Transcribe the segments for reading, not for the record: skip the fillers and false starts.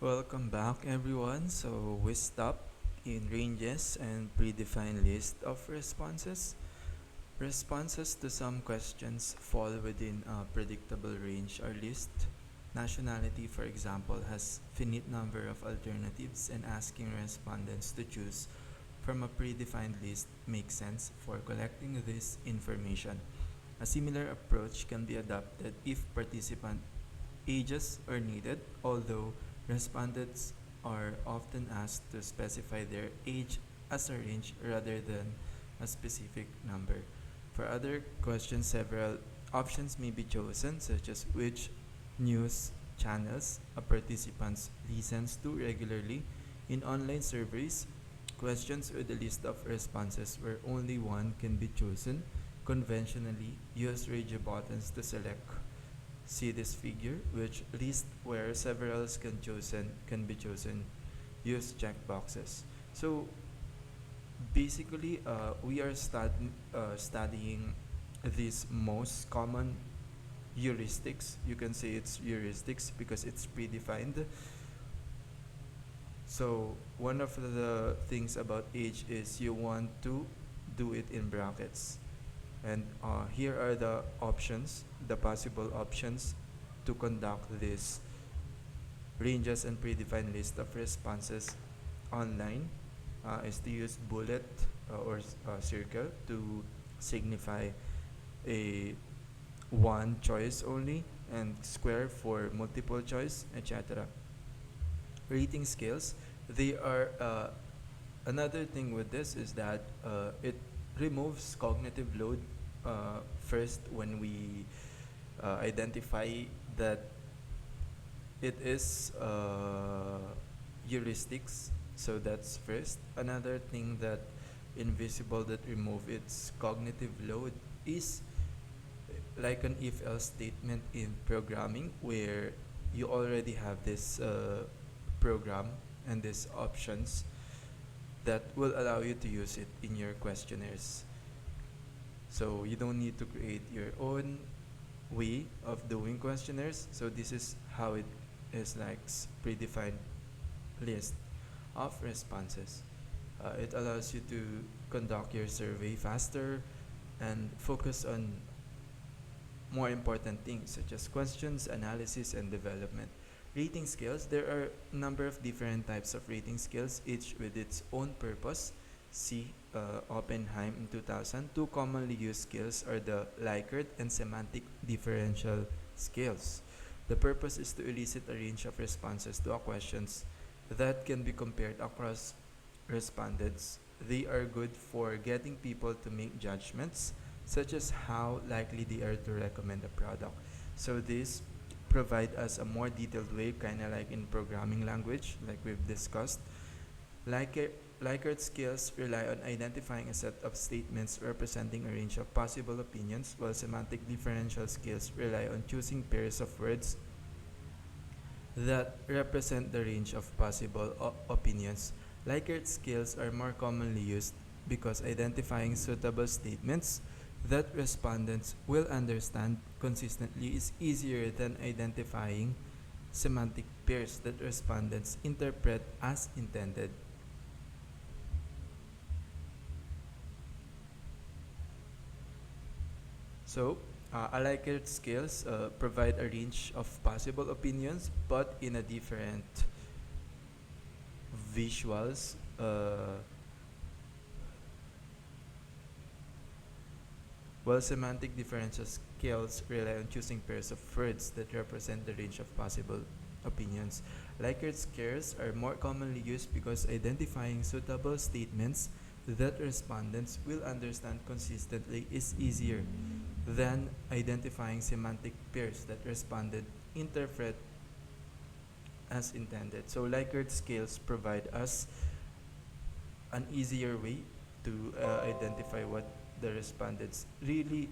Welcome back, everyone. So we stopped in ranges and predefined list of responses. Responses to some questions fall within a predictable range or list. Nationality, for example, has finite number of alternatives, and asking respondents to choose from a predefined list makes sense for collecting this information. A similar approach can be adopted if participant ages are needed, although respondents are often asked to specify their age as a range rather than a specific number. For other questions, several options may be chosen, such as which news channels a participant listens to regularly. In online surveys, questions with a list of responses where only one can be chosen conventionally use radio buttons to select. See this figure, which list where several can be chosen. Use checkboxes. So basically, we are studying these most common heuristics. You can say it's heuristics because it's predefined. So one of the things about age is you want to do it in brackets. And here are the options, the possible options to conduct this ranges and predefined list of responses online is to use bullet or circle to signify a one choice only, and square for multiple choice, etc. Rating scales, they are another thing with this is that it removes cognitive load first when we identify that it is heuristics. So that's first. Another thing that invisible that remove its cognitive load is like an if else statement in programming where you already have this program and these options that will allow you to use it in your questionnaires. So you don't need to create your own way of doing questionnaires. So this is how it is, like predefined list of responses. It allows you to conduct your survey faster and focus on more important things such as questions, analysis, and development. Rating scales, there are a number of different types of rating scales, each with its own purpose. See Oppenheim in 2000. Two commonly used scales are the Likert and semantic differential scales. The purpose is to elicit a range of responses to a questions that can be compared across respondents. They are good for getting people to make judgments, such as how likely they are to recommend a product. So this provide us a more detailed way, kind of like in programming language, like we've discussed. Likert, Likert skills rely on identifying a set of statements representing a range of possible opinions, while semantic differential skills rely on choosing pairs of words that represent the range of possible opinions. Likert skills are more commonly used because identifying suitable statements that respondents will understand consistently is easier than identifying semantic pairs that respondents interpret as intended. So, Likert skills provide a range of possible opinions, but in a different visuals. While semantic differential skills rely on choosing pairs of words that represent the range of possible opinions. Likert skills are more commonly used because identifying suitable statements that respondents will understand consistently is easier than identifying semantic pairs that respondent interpret as intended. So Likert scales provide us an easier way to identify what the respondents really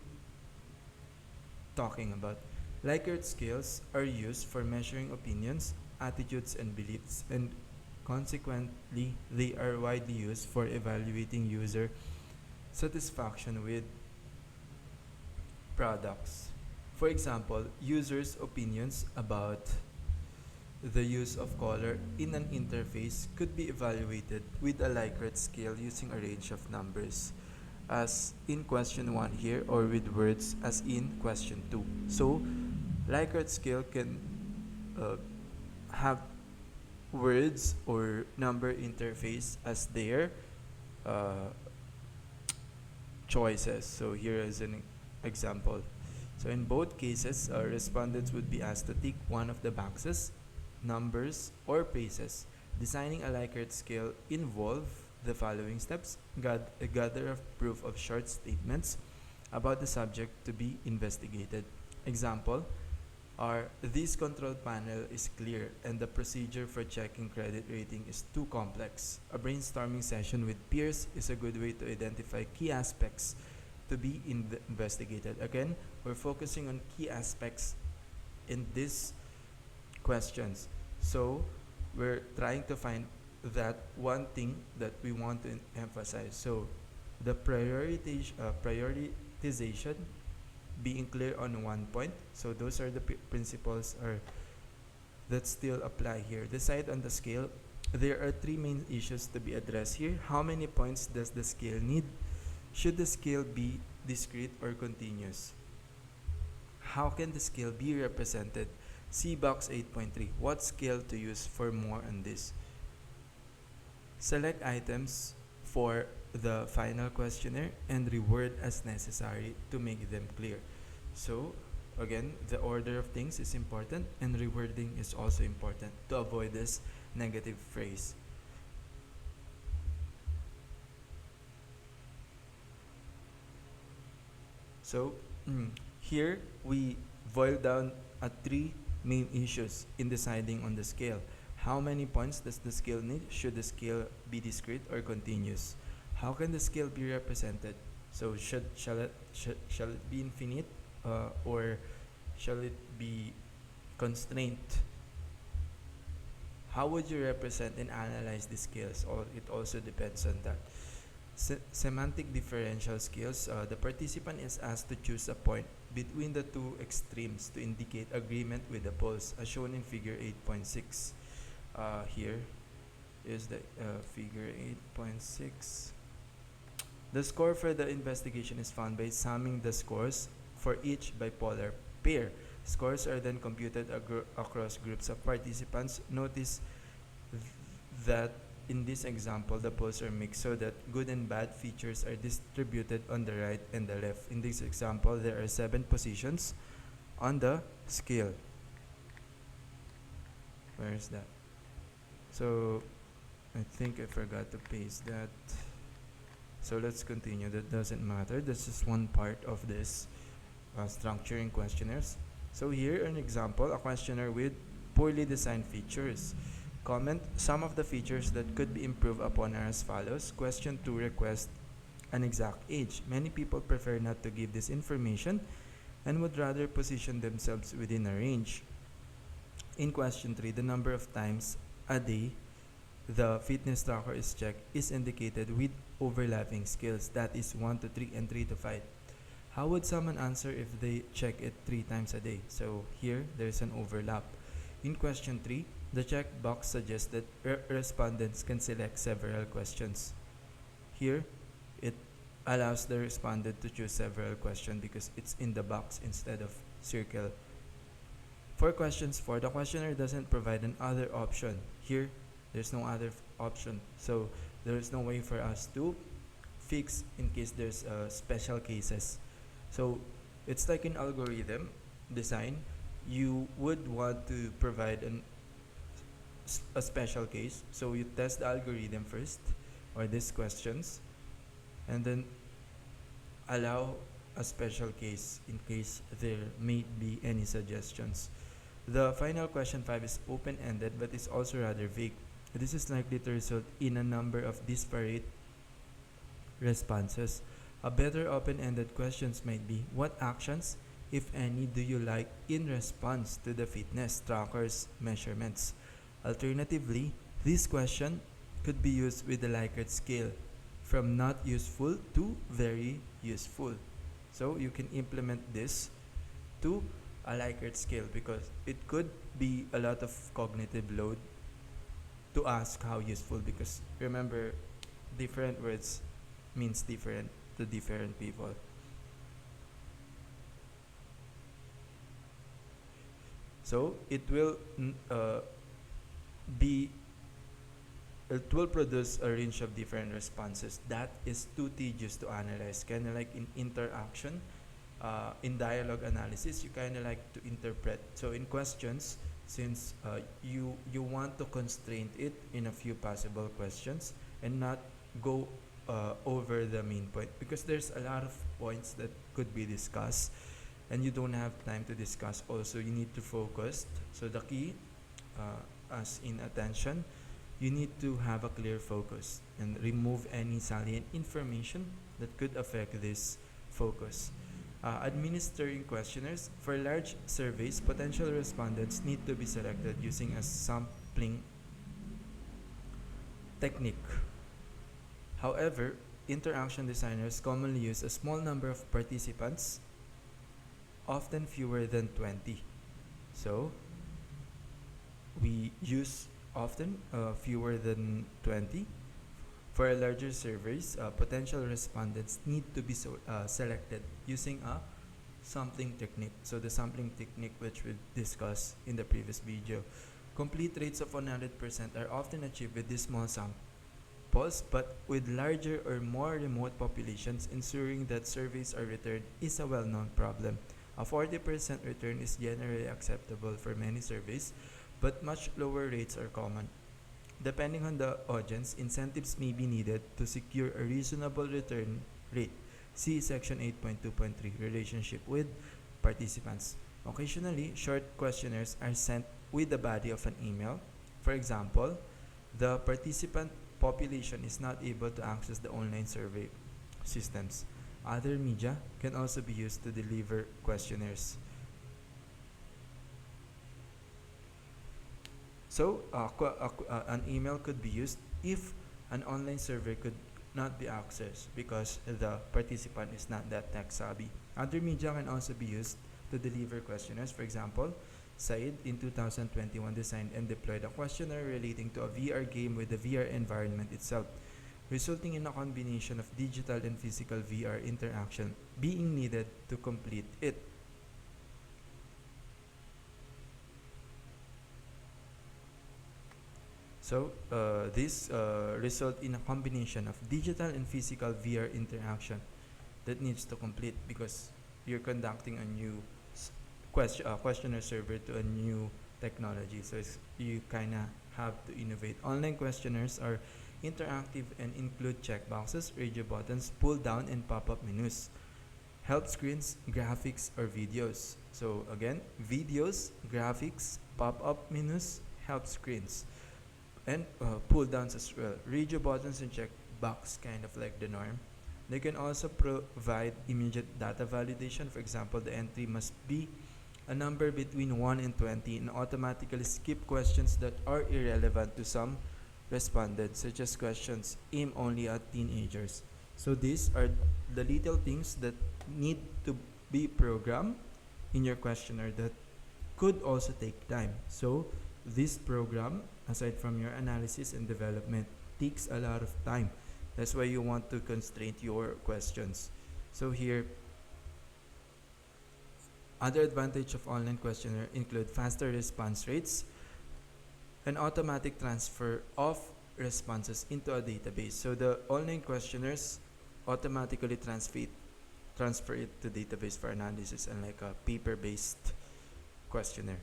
talking about. Likert scales are used for measuring opinions, attitudes, and beliefs, and consequently, they are widely used for evaluating user satisfaction with products. For example, users' opinions about The use of color in an interface could be evaluated with a Likert scale using a range of numbers, as in question 1 here, or with words as in question 2. So, Likert scale can uh, have words or number interface as their uh, choices. So here is an example. So in both cases, respondents would be asked to tick one of the boxes, numbers or paces. Designing a Likert scale involve the following steps: gather a proof of short statements about the subject to be investigated. Example are: this control panel is clear and the procedure for checking credit rating is too complex. A brainstorming session with peers is a good way to identify key aspects to be investigated. Again, we're focusing on key aspects in these questions. So we're trying to find that one thing that we want to emphasize. So the prioritization, being clear on one point. So those are the principles that still apply here. Decide on the scale. There are three main issues to be addressed here. How many points does the scale need? Should the scale be discrete or continuous? How can the scale be represented? See box 8.3. What scale to use for more on this? Select items for the final questionnaire and reword as necessary to make them clear. So again, the order of things is important and rewording is also important to avoid this negative phrase. So here we boil down at three main issues in deciding on the scale. How many points does the scale need? Should the scale be discrete or continuous? How can the scale be represented? So shall it be infinite or shall it be constrained? How would you represent and analyze the scales? Or it also depends on that. Semantic differential scales. The participant is asked to choose a point between the two extremes to indicate agreement with the poles, as shown in figure 8.6. Here is the figure 8.6. The score for the investigation is found by summing the scores for each bipolar pair. Scores are then computed across groups of participants. Notice that in this example, the poles are mixed so that good and bad features are distributed on the right and the left. In this example, there are 7 positions on the scale. Where is that? So I think I forgot to paste that. So let's continue. That doesn't matter. This is one part of this structuring questionnaires. So here an example, a questionnaire with poorly designed features. Comment: some of the features that could be improved upon are as follows. Question 2 requests an exact age. Many people prefer not to give this information and would rather position themselves within a range. In question 3, the number of times a day the fitness tracker is checked is indicated with overlapping scales, that is 1 to 3 and 3 to 5. How would someone answer if they check it 3 times a day? So here there's an overlap. In question 3, the checkbox suggests that respondents can select several questions. Here, it allows the respondent to choose several questions because it's in the box instead of circle. For questions 4, the questionnaire doesn't provide an other option. Here, there's no other option. So there is no way for us to fix in case there's special cases. So it's like an algorithm design. You would want to provide a special case. So you test the algorithm first, or these questions, and then allow a special case in case there may be any suggestions. The final question 5 is open-ended but is also rather vague. This is likely to result in a number of disparate responses. A better open-ended questions might be: what actions, if any, do you like in response to the fitness tracker's measurements? Alternatively, this question could be used with the Likert scale from not useful to very useful. So you can implement this to a Likert scale, because it could be a lot of cognitive load to ask how useful, because remember, different words means different to different people. So be it will produce a range of different responses that is too tedious to analyze. Kind of like in interaction, in dialogue analysis, you kind of like to interpret. So in questions, since you want to constrain it in a few possible questions and not go over the main point, because there's a lot of points that could be discussed and you don't have time to discuss. Also, you need to focus. So the key, as in attention, you need to have a clear focus and remove any salient information that could affect this focus. Administering questionnaires. For large surveys, potential respondents need to be selected using a sampling technique. However, interaction designers commonly use a small number of participants, often fewer than 20. So, we use often fewer than 20. For larger surveys, potential respondents need to be selected using a sampling technique. So the sampling technique, which we discussed in the previous video. Complete rates of 100% are often achieved with this small samples, but with larger or more remote populations, ensuring that surveys are returned is a well-known problem. A 40% return is generally acceptable for many surveys, but much lower rates are common. Depending on the audience, incentives may be needed to secure a reasonable return rate. See Section 8.2.3, Relationship with Participants. Occasionally, short questionnaires are sent with the body of an email. For example, the participant population is not able to access the online survey systems. Other media can also be used to deliver questionnaires. So, an email could be used if an online survey could not be accessed because the participant is not that tech savvy. Other media can also be used to deliver questionnaires. For example, Said in 2021 designed and deployed a questionnaire relating to a VR game with the VR environment itself, resulting in a combination of digital and physical VR interaction being needed to complete it. So this result in a combination of digital and physical VR interaction that needs to complete, because you're conducting a new questionnaire server to a new technology. So you kind of have to innovate. Online questionnaires are interactive and include checkboxes, radio buttons, pull down and pop-up menus, help screens, graphics, or videos. So again, videos, graphics, pop-up menus, help screens, and pull downs as well. Radio buttons and checkbox, kind of like the norm. They can also provide immediate data validation. For example, the entry must be a number between 1 and 20 and automatically skip questions that are irrelevant to some respondents, such as questions aimed only at teenagers. So these are the little things that need to be programmed in your questionnaire that could also take time. So this program, aside from your analysis and development, takes a lot of time. That's why you want to constrain your questions. So here, other advantage of online questionnaire include faster response rates and automatic transfer of responses into a database. So the online questionnaires automatically transfer it to database for analysis, unlike a paper-based questionnaire.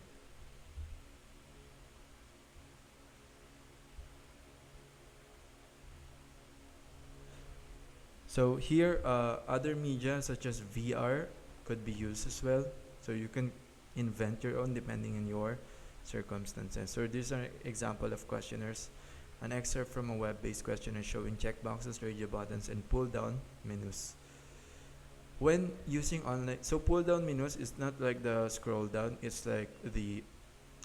So here, other media such as VR could be used as well. So you can invent your own depending on your circumstances. So these are example of questionnaires. An excerpt from a web-based questionnaire showing checkboxes, radio buttons, and pull-down menus. When using online, so pull-down menus is not like the scroll down. It's like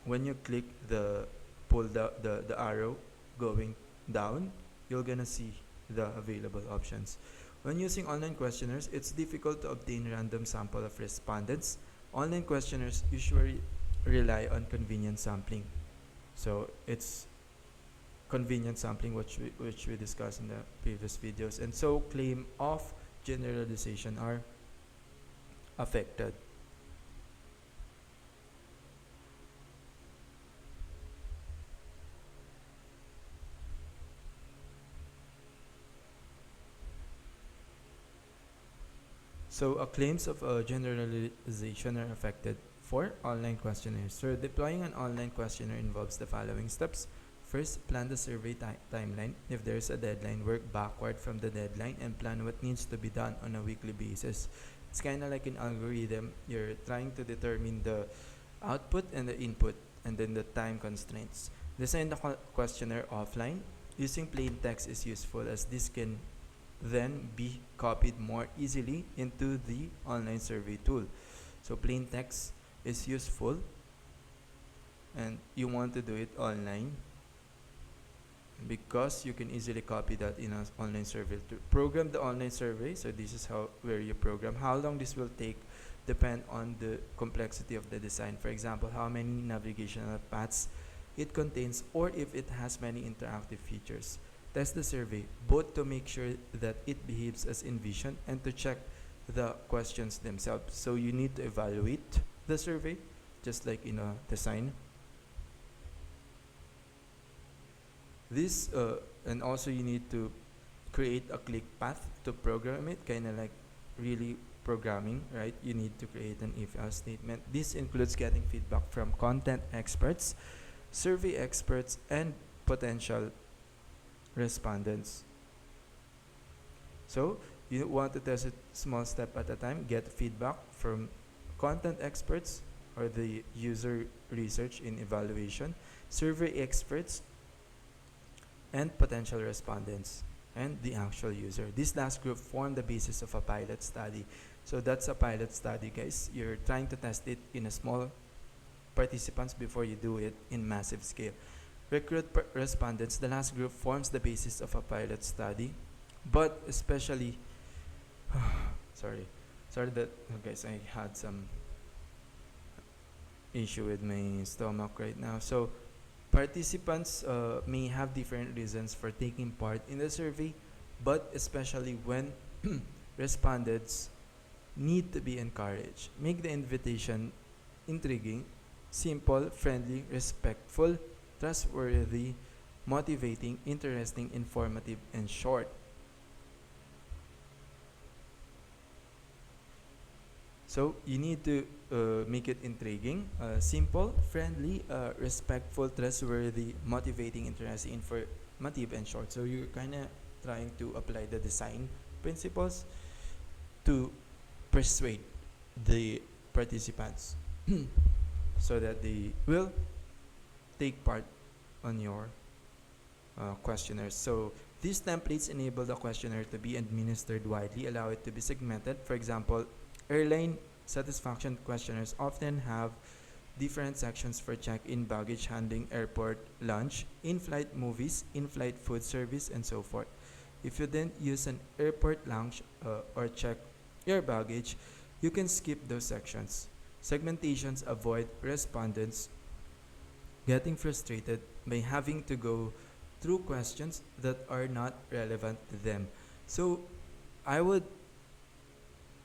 when you click the the arrow going down, you're gonna see the available options. When using online questionnaires, it's difficult to obtain random sample of respondents Online questionnaires usually rely on convenient sampling. So it's convenient sampling, which we discussed in the previous videos, and so claim of generalization are affected. So claims of generalization are affected for online questionnaires. So deploying an online questionnaire involves the following steps. First, plan the survey timeline. If there is a deadline, work backward from the deadline and plan what needs to be done on a weekly basis. It's kind of like an algorithm. You're trying to determine the output and the input, and then the time constraints. Design the questionnaire offline. Using plain text is useful, as this can then be copied more easily into the online survey tool. So plain text is useful, and you want to do it online because you can easily copy that in an online survey to program the online survey. So this is how where you program. How long this will take depend on the complexity of the design. For example, how many navigational paths it contains, or if it has many interactive features. Test the survey, both to make sure that it behaves as envisioned and to check the questions themselves. So you need to evaluate the survey, just like in a design. This and also you need to create a click path to program it, kind of like really programming, right? You need to create an if-else statement. This includes getting feedback from content experts, survey experts, and potential respondents. So you want to test it small step at a time, get feedback from content experts or the user research in evaluation, survey experts, and potential respondents, and the actual user. This last group form the basis of a pilot study. So that's a pilot study, guys. You're trying to test it in a small participants before you do it in massive scale. Recruit respondents. The last group forms the basis of a pilot study, but especially sorry that guys, I had some issue with my stomach right now. So participants may have different reasons for taking part in the survey, but especially when respondents need to be encouraged. Make the invitation intriguing, simple, friendly, respectful, trustworthy, motivating, interesting, informative, and short. So you need to make it intriguing, simple, friendly, respectful, trustworthy, motivating, interesting, informative, and short. So you're kind of trying to apply the design principles to persuade the participants so that they will take part on your questionnaires. So these templates enable the questionnaire to be administered widely, allow it to be segmented. For example, airline satisfaction questionnaires often have different sections for check-in, baggage handling, airport lunch, in-flight movies, in-flight food service, and so forth. If you then use an airport lounge or check your baggage, you can skip those sections. Segmentations avoid respondents getting frustrated by having to go through questions that are not relevant to them. So I would,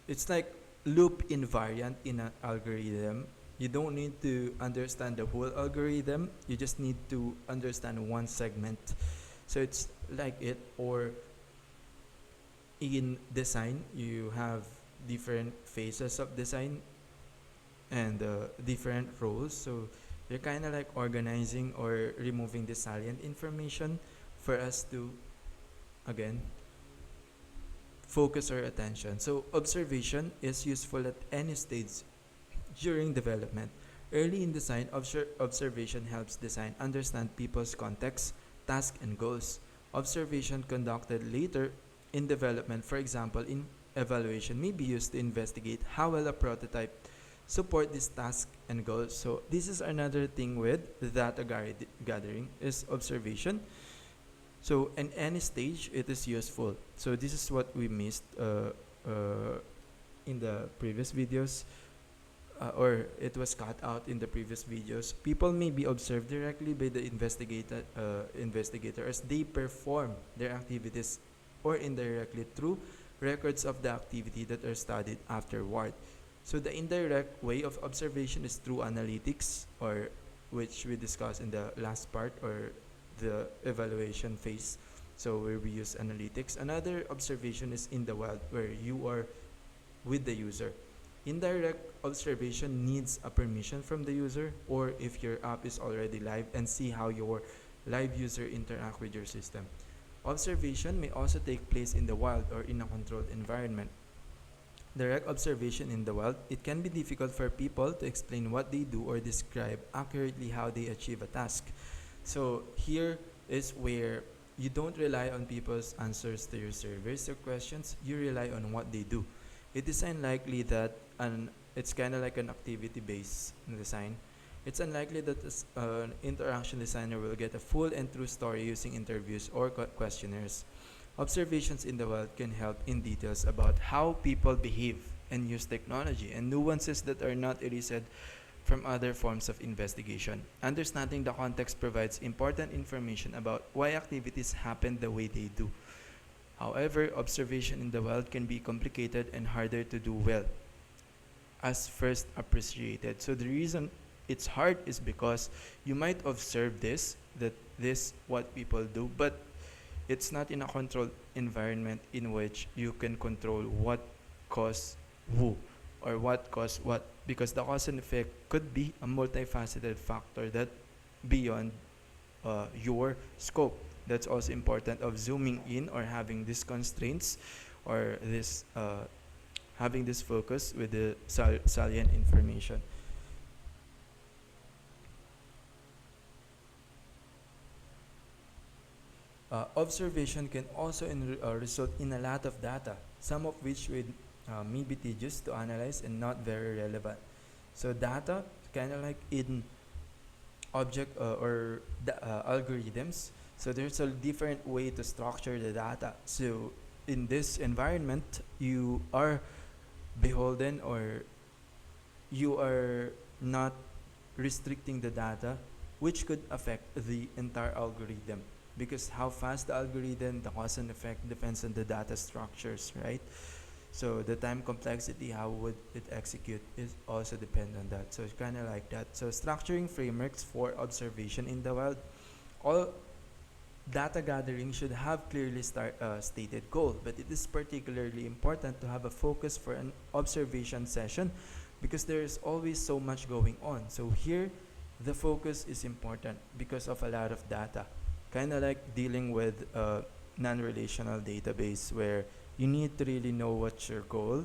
it's like loop invariant in an algorithm. You don't need to understand the whole algorithm, you just need to understand one segment. So it's like it, or in design, you have different phases of design and different roles. So you're kind of like organizing or removing the salient information for us to, again, focus our attention. So observation is useful at any stage during development. Early in design, observation helps design understand people's context, tasks, and goals. Observation conducted later in development, for example, in evaluation, may be used to investigate how well a prototype support this task and goals. So this is another thing with data gathering is observation. So in any stage, it is useful. So this is what we missed in the previous videos. or it was cut out in the previous videos, people may be observed directly by the investigator as they perform their activities, or indirectly through records of the activity that are studied afterward. So the indirect way of observation is through analytics, or which we discussed in the last part, or the evaluation phase. So where we use analytics. Another observation is in the wild, where you are with the user. Indirect observation needs a permission from the user, or if your app is already live, and see how your live user interact with your system. Observation may also take place in the wild or in a controlled environment. Direct observation in the wild, it can be difficult for people to explain what they do or describe accurately how they achieve a task. So here is where you don't rely on people's answers to your surveys or questions, you rely on what they do. It is unlikely that it's kind of like an activity-based design. It's unlikely that an interaction designer will get a full and true story using interviews or questionnaires. Observations in the wild can help in details about how people behave and use technology, and nuances that are not erased from other forms of investigation. Understanding the context provides important information about why activities happen the way they do. However, observation in the wild can be complicated and harder to do well, as first appreciated. So the reason it's hard is because you might observe this what people do, but it's not in a controlled environment in which you can control what cause who, or what cause what, because the cause and effect could be a multifaceted factor that beyond your scope. That's also important of zooming in, or having these constraints, or this having this focus with the salient information. Observation can also result in a lot of data, some of which may be tedious to analyze and not very relevant. So data, kind of like in object or algorithms. So there's a different way to structure the data. So in this environment, you are beholden, or you are not restricting the data, which could affect the entire algorithm, because how fast the algorithm, the cause and effect depends on the data structures, right? So the time complexity, how would it execute, is also depend on that. So it's kind of like that. So structuring frameworks for observation in the wild, all data gathering should have clearly stated goal, but it is particularly important to have a focus for an observation session, because there is always so much going on. So here, the focus is important because of a lot of data. Kind of like dealing with a non-relational database, where you need to really know what's your goal,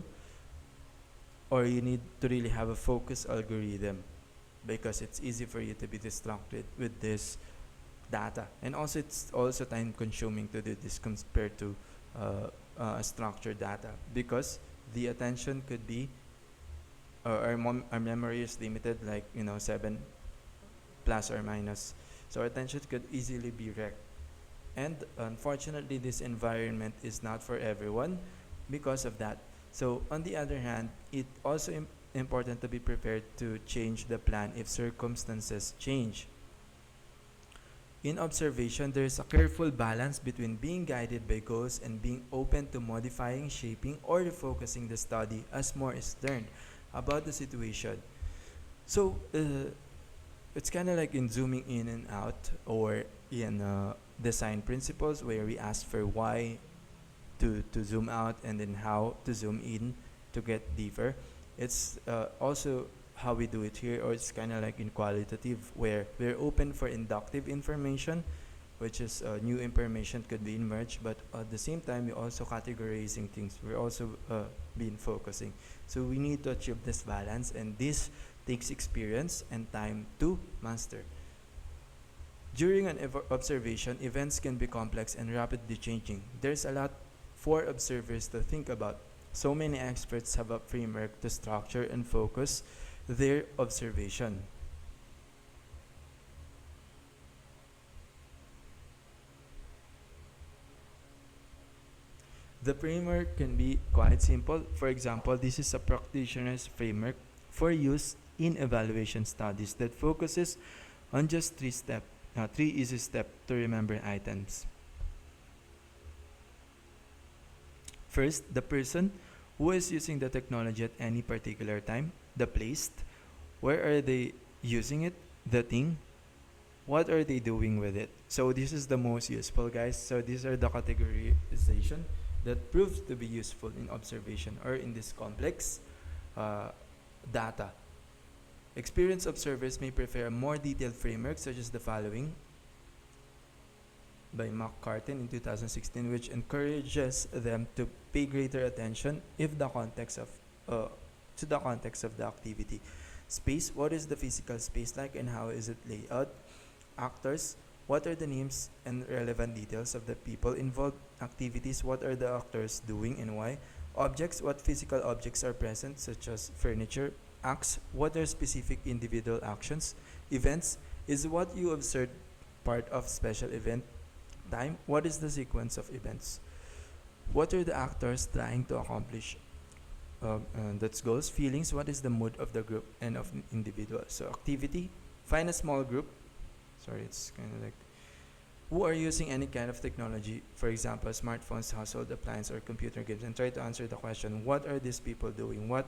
or you need to really have a focused algorithm, because it's easy for you to be distracted with this data. And also, it's also time consuming to do this compared to structured data, because the attention could be, our memory is limited, like 7 plus or minus. So our attention could easily be wrecked. And unfortunately, this environment is not for everyone because of that. So on the other hand, it also important to be prepared to change the plan if circumstances change. In observation, there is a careful balance between being guided by goals and being open to modifying, shaping, or refocusing the study as more is learned about the situation. So it's kind of like in zooming in and out, or in design principles, where we ask for why to zoom out, and then how to zoom in to get deeper. It's also how we do it here, or it's kind of like in qualitative, where we're open for inductive information, which is new information could be emerged, but at the same time, we're also categorizing things. We're also been focusing. So we need to achieve this balance, and this takes experience and time to master. During an observation, events can be complex and rapidly changing. There's a lot for observers to think about. So many experts have a framework to structure and focus their observation. The framework can be quite simple. For example, this is a practitioner's framework for use in evaluation studies that focuses on just three easy steps to remember items. First, the person who is using the technology at any particular time, the place, where are they using it, the thing, what are they doing with it. So this is the most useful, guys. So these are the categorization that proves to be useful in observation or in this complex uh, data. Experienced observers may prefer a more detailed framework such as the following by McCartin in 2016, which encourages them to pay greater attention if the context of to the context of the activity. Space, what is the physical space like and how is it laid out? Actors, what are the names and relevant details of the people involved? Activities, what are the actors doing and why? Objects, what physical objects are present, such as furniture? Acts, what are specific individual actions? Events, is what you observed part of special event? Time, what is the sequence of events? What are the actors trying to accomplish? That's goals. Feelings, what is the mood of the group and of individual? So activity, find a small group. Sorry, it's kind of like who are using any kind of technology, for example, smartphones, household appliance, or computer games, and try to answer the question, what are these people doing? What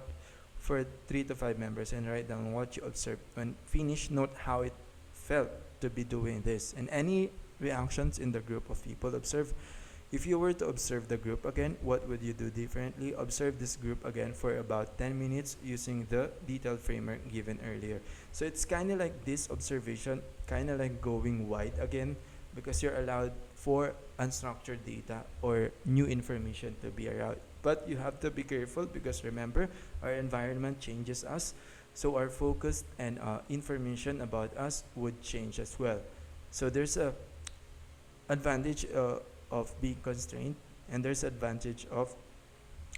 for 3 to 5 members, and write down what you observed. When finished, note how it felt to be doing this, and any reactions in the group of people observed. If you were to observe the group again, what would you do differently? Observe this group again for about 10 minutes using the detailed framework given earlier. So it's kind of like this observation, kind of like going wide again, because you're allowed for unstructured data or new information to be around. But you have to be careful because remember, our environment changes us, so our focus and information about us would change as well. So there's a advantage of being constrained, and there's advantage of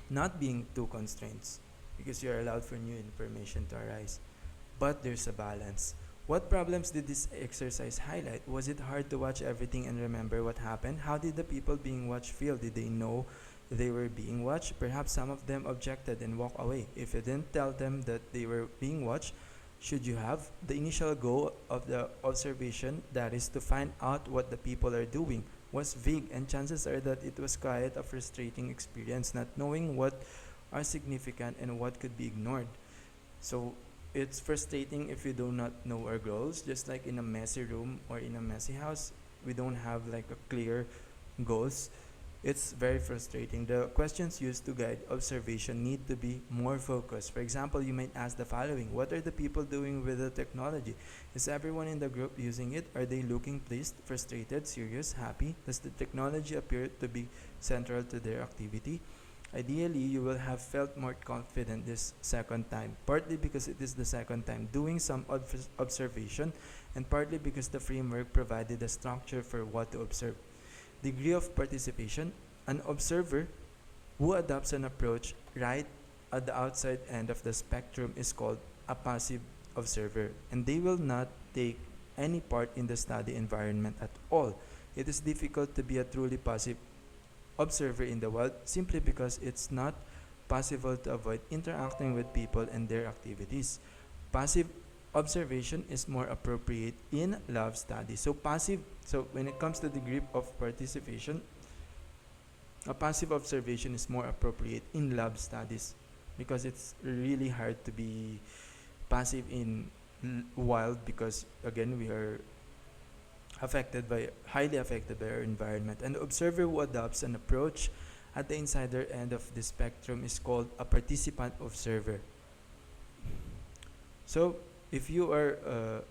not being too constrained because you're allowed for new information to arise. But there's a balance. What problems did this exercise highlight? Was it hard to watch everything and remember what happened? How did the people being watched feel? Did they know they were being watched? Perhaps some of them objected and walked away. If you didn't tell them that they were being watched, should you have? The initial goal of the observation, that is to find out what the people are doing, was vague, and chances are that it was quite a frustrating experience, not knowing what are significant and what could be ignored. So it's frustrating if we do not know our goals, just like in a messy room or in a messy house, we don't have like a clear goals. It's very frustrating. The questions used to guide observation need to be more focused. For example, you might ask the following: what are the people doing with the technology? Is everyone in the group using it? Are they looking pleased, frustrated, serious, happy? Does the technology appear to be central to their activity? Ideally, you will have felt more confident this second time, partly because it is the second time doing some observation, and partly because the framework provided a structure for what to observe. Degree of participation: an observer who adopts an approach right at the outside end of the spectrum is called a passive observer, and they will not take any part in the study environment at all. It is difficult to be a truly passive observer in the wild simply because it's not possible to avoid interacting with people and their activities. Passive observation is more appropriate in lab studies. So when it comes to the degree of participation, a passive observation is more appropriate in lab studies because it's really hard to be passive in wild, because again we are highly affected by our environment. An observer who adopts an approach at the insider end of the spectrum is called a participant observer. So if you are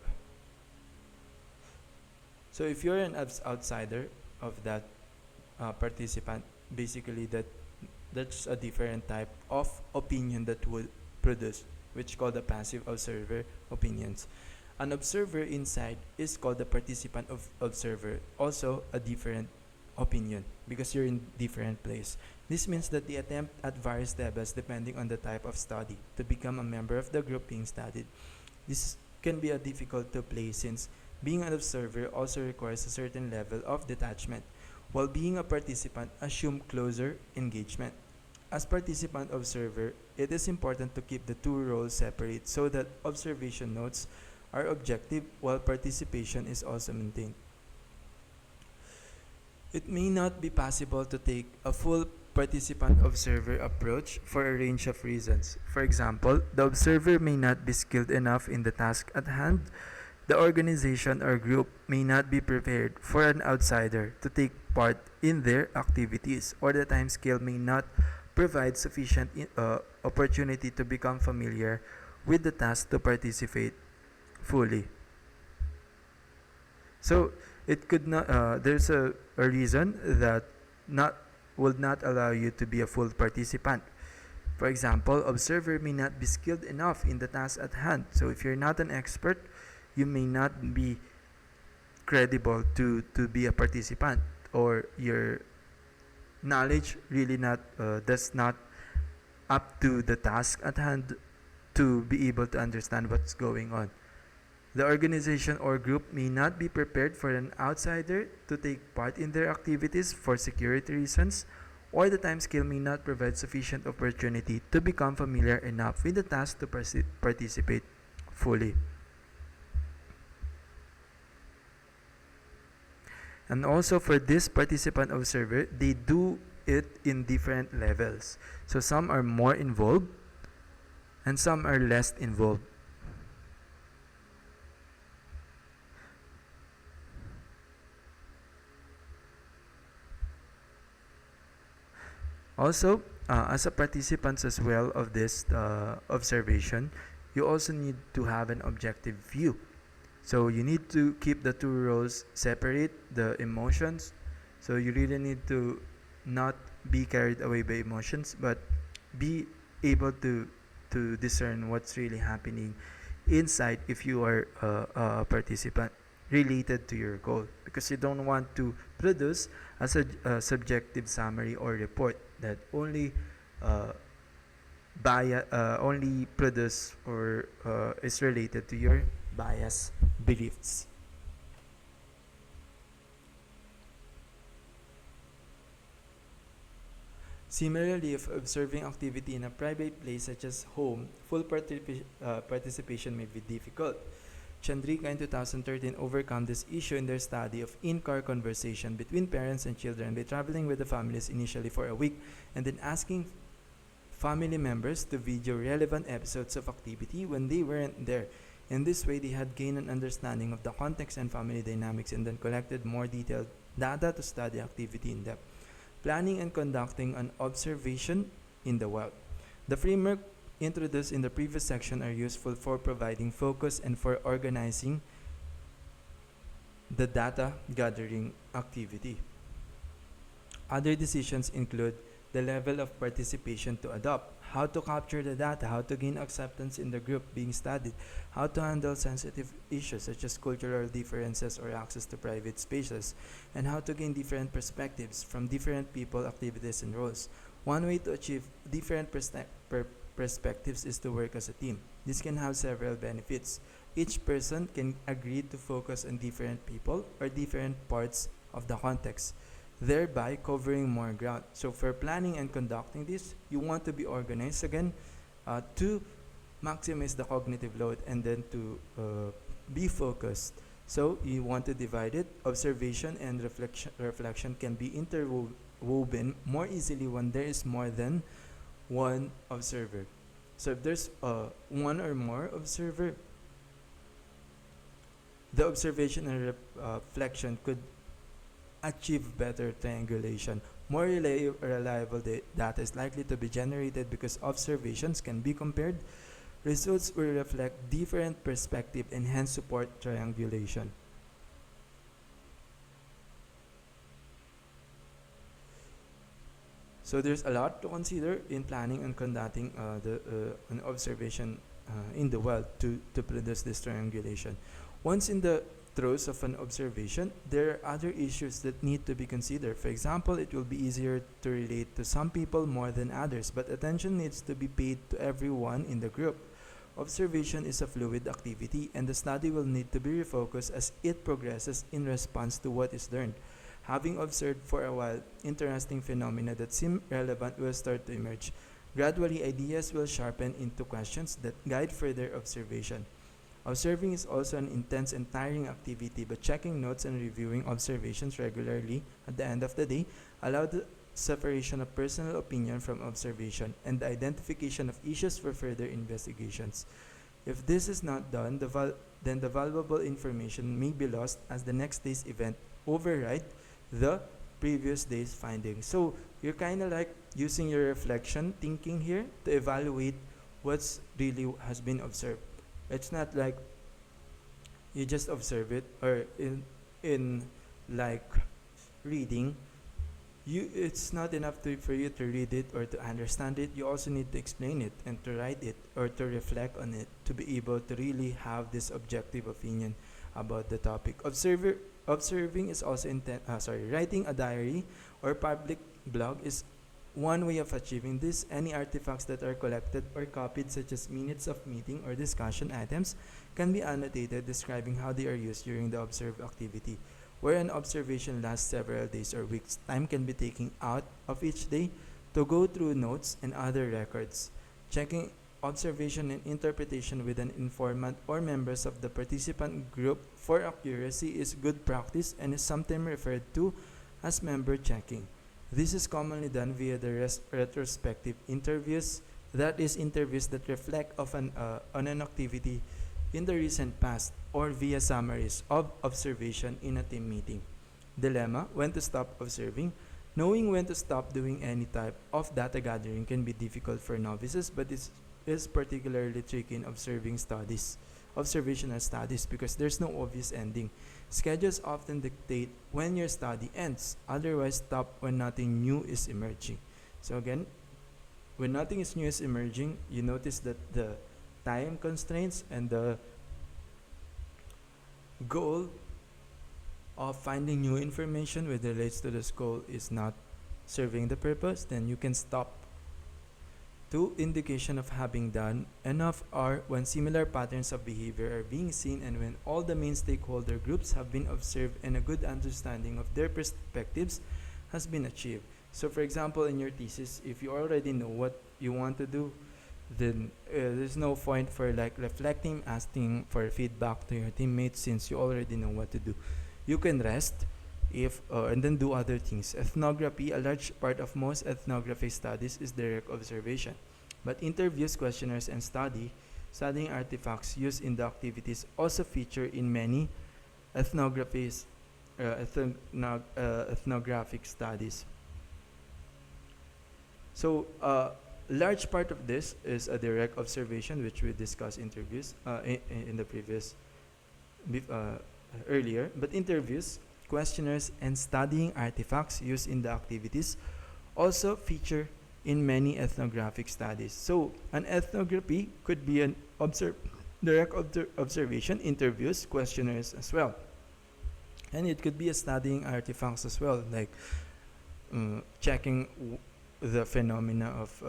if you're an outsider of that participant, basically that's a different type of opinion that would produce, which called the passive observer opinions. An observer inside is called the participant of observer, also a different opinion because you're in different place. This means that the attempt at various levels depending on the type of study to become a member of the group being studied. This can be a difficult to play since being an observer also requires a certain level of detachment, while being a participant assumes closer engagement. As participant observer, it is important to keep the two roles separate so that observation notes are objective while participation is also maintained. It may not be possible to take a full participant observer approach for a range of reasons. For example, the observer may not be skilled enough in the task at hand. The organization or group may not be prepared for an outsider to take part in their activities, or the time scale may not provide sufficient opportunity to become familiar with the task to participate fully. So it could not. There's a reason that not would not allow you to be a full participant. For example, observer may not be skilled enough in the task at hand. So if you're not an expert, you may not be credible to be a participant, or your knowledge really not does not up to the task at hand to be able to understand what's going on. The organization or group may not be prepared for an outsider to take part in their activities for security reasons, or the time scale may not provide sufficient opportunity to become familiar enough with the task to participate fully. And also for this participant observer, they do it in different levels. So some are more involved and some are less involved. Also, as a participant as well of this observation, you also need to have an objective view. So you need to keep the two roles separate, the emotions. So you really need to not be carried away by emotions, but be able to discern what's really happening inside if you are a participant related to your goal, because you don't want to produce a subjective summary or report that only only produce or is related to your bias beliefs. Similarly, if observing activity in a private place such as home, full participation may be difficult. Chandrika in 2013 overcome this issue in their study of in-car conversation between parents and children by traveling with the families initially for a week and then asking family members to video relevant episodes of activity when they weren't there. In this way, they had gained an understanding of the context and family dynamics and then collected more detailed data to study activity in depth. Planning and conducting an observation in the wild. The framework introduced in the previous section are useful for providing focus and for organizing the data gathering activity. Other decisions include the level of participation to adopt, how to capture the data, how to gain acceptance in the group being studied, how to handle sensitive issues such as cultural differences or access to private spaces, and how to gain different perspectives from different people, activities, and roles. One way to achieve different perspectives is to work as a team. This can have several benefits. Each person can agree to focus on different people or different parts of the context, thereby covering more ground. So for planning and conducting this, you want to be organized again to maximize the cognitive load and then to be focused. So you want to divide it. Observation and reflection can be interwoven more easily when there is more than one observer. So if there's one or more observer, the observation and reflection could achieve better triangulation. More reliable data is likely to be generated because observations can be compared. Results will reflect different perspective and hence support triangulation. So there's a lot to consider in planning and conducting an observation in the wild to produce this triangulation. Once in the throes of an observation, there are other issues that need to be considered. For example, it will be easier to relate to some people more than others, but attention needs to be paid to everyone in the group. Observation is a fluid activity, and the study will need to be refocused as it progresses in response to what is learned. Having observed for a while interesting phenomena that seem relevant will start to emerge. Gradually, ideas will sharpen into questions that guide further observation. Observing is also an intense and tiring activity, but checking notes and reviewing observations regularly at the end of the day allow the separation of personal opinion from observation and the identification of issues for further investigations. If this is not done, then the valuable information may be lost as the next day's event override the previous day's findings. So you're kind of like using your reflection thinking here to evaluate what's really has been observed. It's not like you just observe it, or in like reading, it's not enough for you to read it or to understand it. You also need to explain it and to write it or to reflect on it to be able to really have this objective opinion about the topic. Observing is also writing a diary or public blog is one way of achieving this. Any artifacts that are collected or copied, such as minutes of meeting or discussion items, can be annotated describing how they are used during the observed activity. Where an observation lasts several days or weeks, time can be taken out of each day to go through notes and other records. Checking observation and interpretation with an informant or members of the participant group for accuracy is good practice and is sometimes referred to as member checking. This is commonly done via the retrospective interviews, that is, interviews that reflect on an activity in the recent past, or via summaries of observation in a team meeting. Dilemma: when to stop observing. Knowing when to stop doing any type of data gathering can be difficult for novices, but it is particularly tricky in observational studies, because there's no obvious ending. Schedules often dictate when your study ends, otherwise stop when nothing new is emerging. So again, when nothing is new is emerging, you notice that the time constraints and the goal of finding new information which relates to this goal is not serving the purpose, then you can stop. Two indication of having done enough are when similar patterns of behavior are being seen and when all the main stakeholder groups have been observed and a good understanding of their perspectives has been achieved. So for example, in your thesis, if you already know what you want to do, then there's no point for like reflecting, asking for feedback to your teammates, since you already know what to do. You can rest and then do other things. Ethnography: a large part of most ethnography studies is direct observation, but interviews, questionnaires, and studying artifacts used in the activities also feature in many ethnographies, ethnographic studies. So large part of this is a direct observation, which we discussed interviews in the previous earlier. But interviews, questionnaires, and studying artifacts used in the activities also feature in many ethnographic studies. So an ethnography could be an direct observation, interviews, questionnaires as well. And it could be a studying artifacts as well, like checking the phenomena of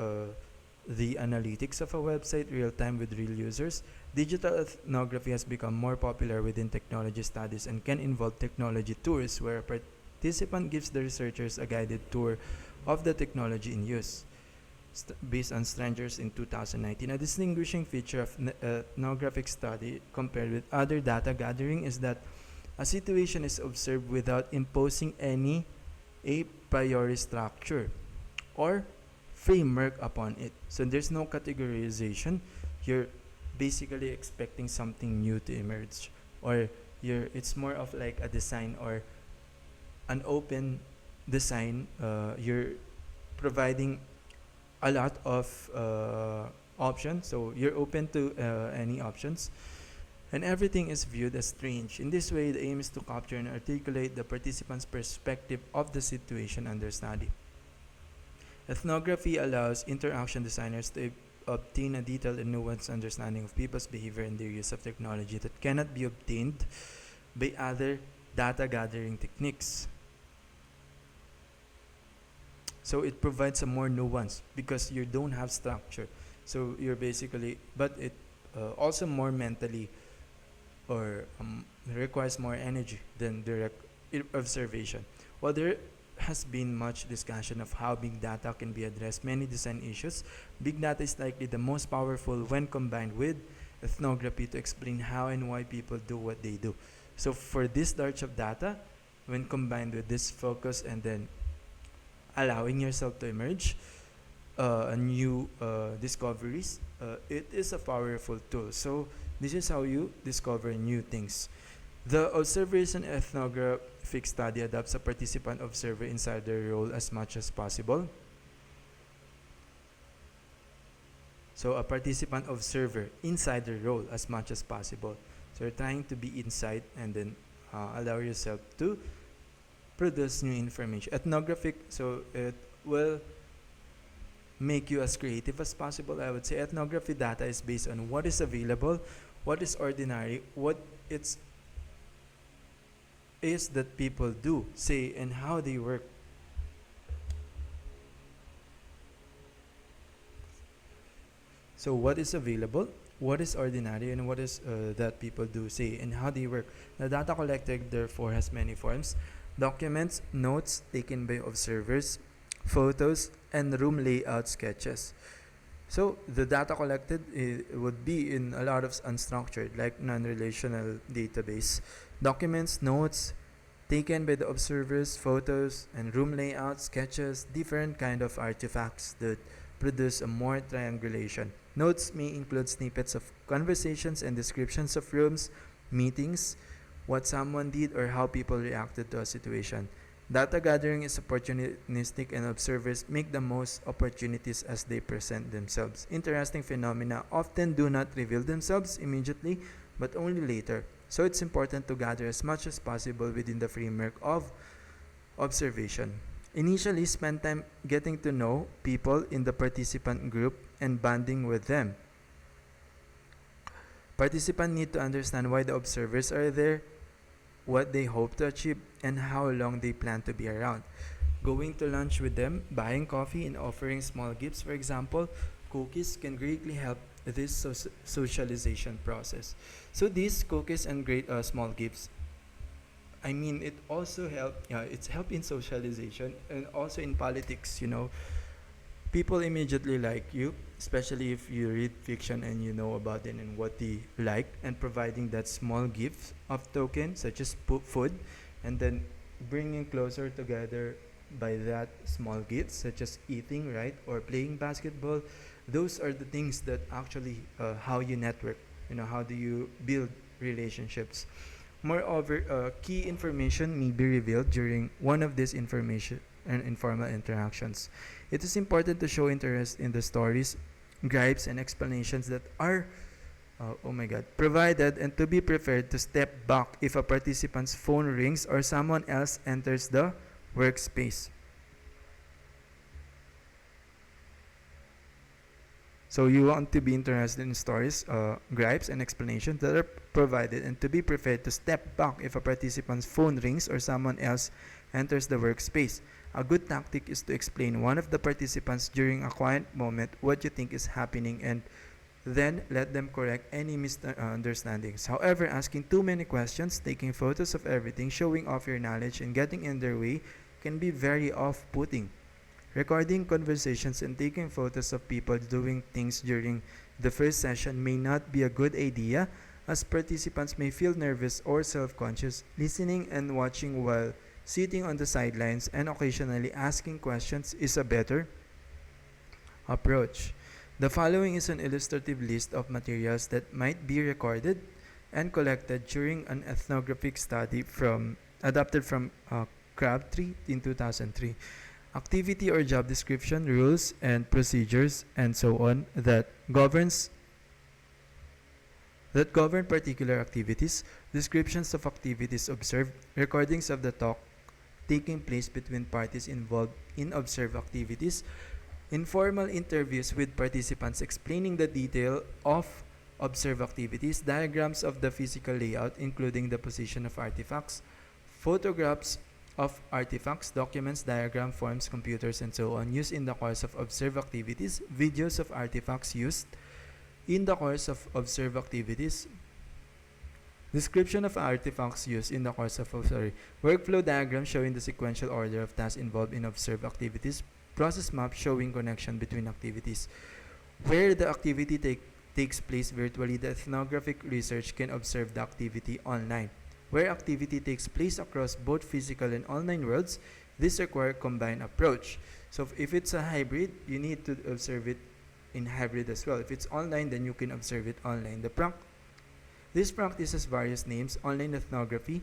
the analytics of a website real time with real users. Digital ethnography has become more popular within technology studies and can involve technology tours, where a participant gives the researchers a guided tour of the technology in use. Based on Strangers in 2019, a distinguishing feature of ethnographic study compared with other data gathering is that a situation is observed without imposing any a priori structure or framework upon it. So there's no categorization. You're basically expecting something new to emerge, or it's more of like a design or an open design. You're providing a lot of options, so you're open to any options, and everything is viewed as strange. In this way, the aim is to capture and articulate the participant's perspective of the situation under study. Ethnography allows interaction designers to obtain a detailed and nuanced understanding of people's behavior and their use of technology that cannot be obtained by other data gathering techniques. So it provides a more nuance because you don't have structure. So you're basically, but it also more mentally, or requires more energy than direct observation. While there has been much discussion of how big data can be addressed many design issues, big data is likely the most powerful when combined with ethnography to explain how and why people do what they do. So for this large of data, when combined with this focus and then allowing yourself to emerge new discoveries, it is a powerful tool. So this is how you discover new things. The observation ethnographic study adopts a participant observer insider role as much as possible. So a participant observer insider role as much as possible. So you're trying to be inside and then allow yourself to produce new information. Ethnographic, so it will make you as creative as possible. I would say ethnography data is based on what is available, what is ordinary, what it's is that people do, say, and how they work. So what is available, what is ordinary, and what is that people do, say, and how they work. The data collected therefore has many forms: documents, notes taken by observers, photos, and room layout sketches. So the data collected would be in a lot of unstructured, like non-relational database. Documents, notes taken by the observers, photos, and room layout sketches, different kind of artifacts that produce a more triangulation. Notes may include snippets of conversations and descriptions of rooms, meetings, what someone did, or how people reacted to a situation. Data gathering is opportunistic, and observers make the most opportunities as they present themselves. Interesting phenomena often do not reveal themselves immediately, but only later. So it's important to gather as much as possible within the framework of observation. Initially, spend time getting to know people in the participant group and bonding with them. Participants need to understand why the observers are there, what they hope to achieve, and how long they plan to be around. Going to lunch with them, buying coffee, and offering small gifts, for example, cookies, can greatly help this socialization process. So these cookies and great small gifts, I mean, it also it's help in socialization and also in politics. People immediately like you, especially if you read fiction and you know about it and what they like, and providing that small gift of token such as food, and then bringing closer together by that small gifts such as eating, right, or playing basketball. Those are the things that actually how you network, how do you build relationships. Moreover, key information may be revealed during one of these information and informal interactions. It is important to show interest in the stories, gripes, and explanations that are provided, and to be prepared to step back if a participant's phone rings or someone else enters the workspace. So you want to be interested in stories, gripes, and explanations that are provided, and to be prepared to step back if a participant's phone rings or someone else enters the workspace. A good tactic is to explain one of the participants during a quiet moment what you think is happening, and then let them correct any misunderstandings. However, asking too many questions, taking photos of everything, showing off your knowledge, and getting in their way can be very off-putting. Recording conversations and taking photos of people doing things during the first session may not be a good idea, as participants may feel nervous or self-conscious. Listening and watching while sitting on the sidelines and occasionally asking questions is a better approach. The following is an illustrative list of materials that might be recorded and collected during an ethnographic study adapted from Crabtree in 2003. Activity or job description, rules and procedures, and so on that govern particular activities, descriptions of activities observed, recordings of the talk taking place between parties involved in observed activities, informal interviews with participants explaining the detail of observed activities, diagrams of the physical layout including the position of artifacts, photographs of artifacts, documents, diagram forms, computers, and so on used in the course of observed activities, videos of artifacts used in the course of observed activities, Description of artifacts used in the course of workflow diagram showing the sequential order of tasks involved in observed activities. Process map showing connection between activities. Where the activity takes place virtually, the ethnographic research can observe the activity online. Where activity takes place across both physical and online worlds, this requires combined approach. So if it's a hybrid, you need to observe it in hybrid as well. If it's online, then you can observe it online. This practice has various names: online ethnography,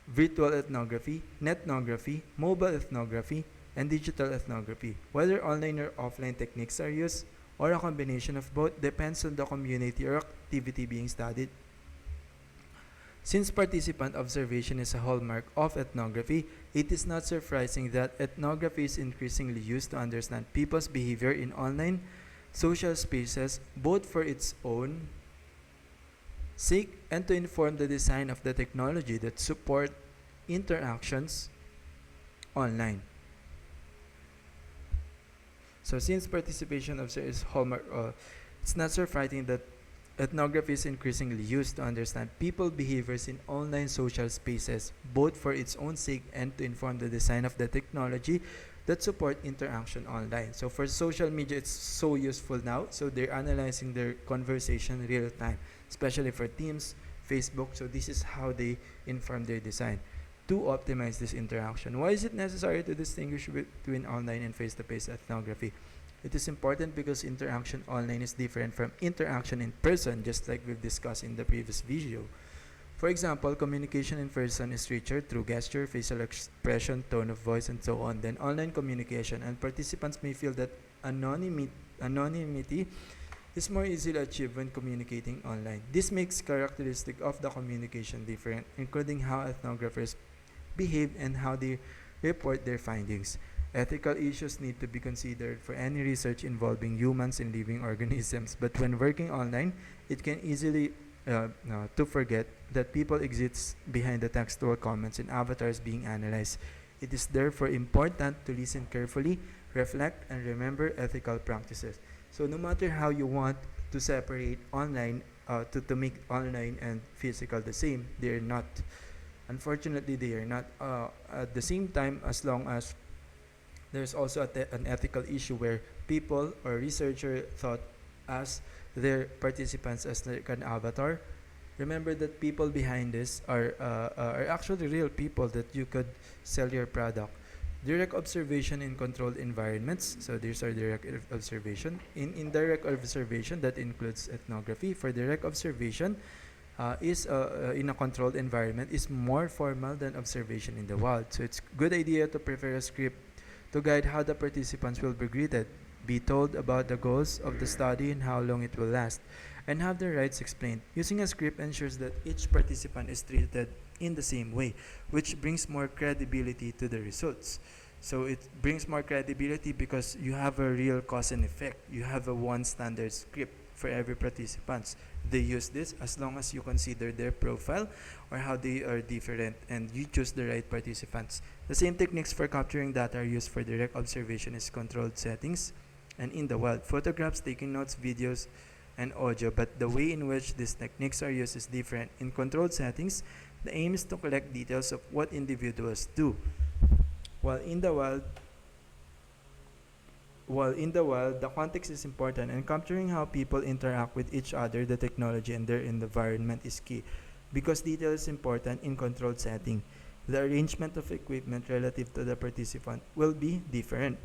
virtual ethnography, netnography, mobile ethnography, and digital ethnography. Whether online or offline techniques are used, or a combination of both, depends on the community or activity being studied. Since participant observation is a hallmark of ethnography, it is not surprising that ethnography is increasingly used to understand people's behavior in online social spaces, both for its own sake and to inform the design of the technology that support interactions online. So since participation is hallmark, it's not surprising that ethnography is increasingly used to understand people's behaviors in online social spaces, both for its own sake and to inform the design of the technology that support interaction online. So for social media, it's so useful now. So they're analyzing their conversation real time, especially for Teams, Facebook. So this is how they inform their design to optimize this interaction. Why is it necessary to distinguish between online and face-to-face ethnography? It is important because interaction online is different from interaction in person, just like we've discussed in the previous video. For example, communication in person is richer through gesture, facial expression, tone of voice, and so on than online communication, and participants may feel that anonymity is more easily achieved when communicating online. This makes characteristic of the communication different, including how ethnographers behave and how they report their findings. Ethical issues need to be considered for any research involving humans and living organisms, but when working online, it can easily to forget that people exist behind the textual comments and avatars being analyzed. It is therefore important to listen carefully, reflect, and remember ethical practices. So no matter how you want to separate online, to make online and physical the same, they are not. Unfortunately, they are not. At the same time, as long as there's also an ethical issue where people or researcher thought as their participants as like an avatar. Remember that people behind this are actually real people that you could sell your product. Direct observation in controlled environments. So these are direct observation. In indirect observation, that includes ethnography. For direct observation, is in a controlled environment is more formal than observation in the wild. So it's good idea to prepare a script to guide how the participants will be greeted, be told about the goals of the study and how long it will last, and have their rights explained. Using a script ensures that each participant is treated in the same way, which brings more credibility to the results. So it brings more credibility because you have a real cause and effect. You have a one standard script for every participant. They use this as long as you consider their profile or how they are different and you choose the right participants. The same techniques for capturing data are used for direct observation as controlled settings and in the wild. Photographs, taking notes, videos, and audio, but the way in which these techniques are used is different. In controlled settings, the aim is to collect details of what individuals do, while in the wild, the context is important, and capturing how people interact with each other, the technology, and their environment is key. Because detail is important in controlled setting, the arrangement of equipment relative to the participant will be different.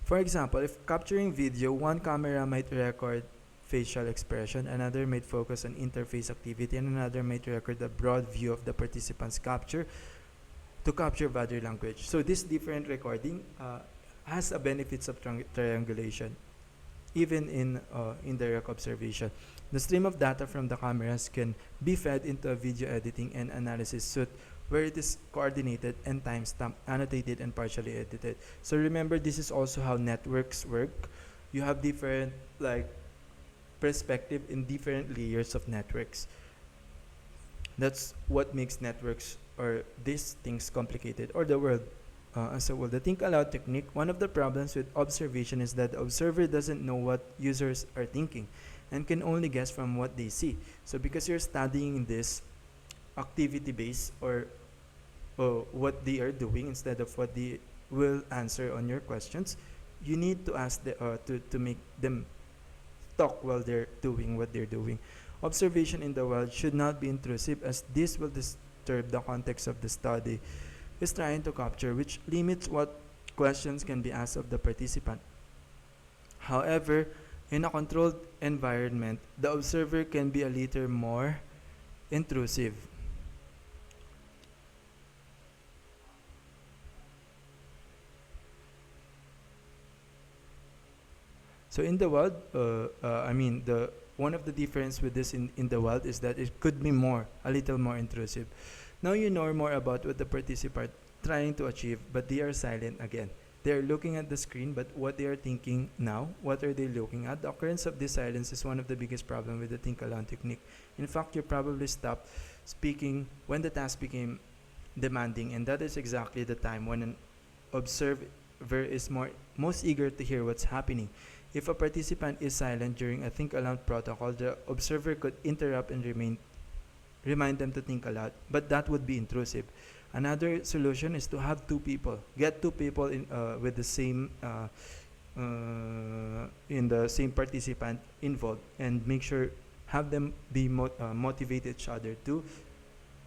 For example, if capturing video, one camera might record facial expression, another might focus on interface activity, and another might record a broad view of the participant's capture to capture body language. So this different recording has a benefits of triangulation, even in indirect observation. The stream of data from the cameras can be fed into a video editing and analysis suite where it is coordinated and timestamped, annotated, and partially edited. So remember, this is also how networks work. You have different perspective in different layers of networks. That's what makes networks or these things complicated, or the world as a whole. The think aloud technique, one of the problems with observation is that the observer doesn't know what users are thinking, and can only guess from what they see. So because you're studying this activity based, or what they are doing instead of what they will answer on your questions, you need to ask to make them talk while they're doing what they're doing. Observation in the wild should not be intrusive, as this will disturb the context of the study is trying to capture, which limits what questions can be asked of the participant. However, in a controlled environment, the observer can be a little more intrusive. So in the wild, I mean, the one of the difference with this in the wild is that it could be a little more intrusive. Now you know more about what the participant trying to achieve, but they are silent again. They are looking at the screen, but what they are thinking now, what are they looking at? The occurrence of this silence is one of the biggest problems with the think aloud technique. In fact, you probably stopped speaking when the task became demanding, and that is exactly the time when an observer is most eager to hear what's happening. If a participant is silent during a think aloud protocol, the observer could interrupt and remind them to think aloud, but that would be intrusive. Another solution is to have get two people with the same in the same participant involved, and make sure have them be motivate each other to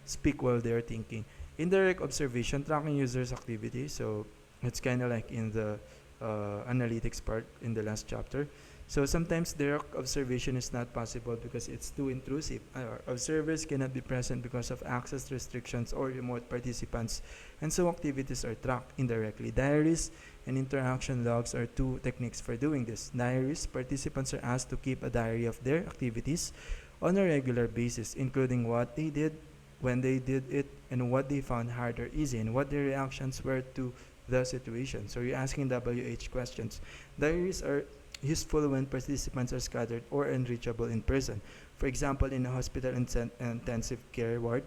speak while they're thinking. Indirect observation, tracking users' activity. So it's kind of like in the analytics part in the last chapter. So sometimes direct observation is not possible because it's too intrusive. Observers cannot be present because of access restrictions or remote participants, and so activities are tracked indirectly. Diaries and interaction logs are two techniques for doing this. Diaries, participants are asked to keep a diary of their activities on a regular basis, including what they did, when they did it, and what they found hard or easy, and what their reactions were to the situation. So you're asking WH questions. Diaries are useful when participants are scattered or unreachable in person. For example, in a hospital intensive care ward,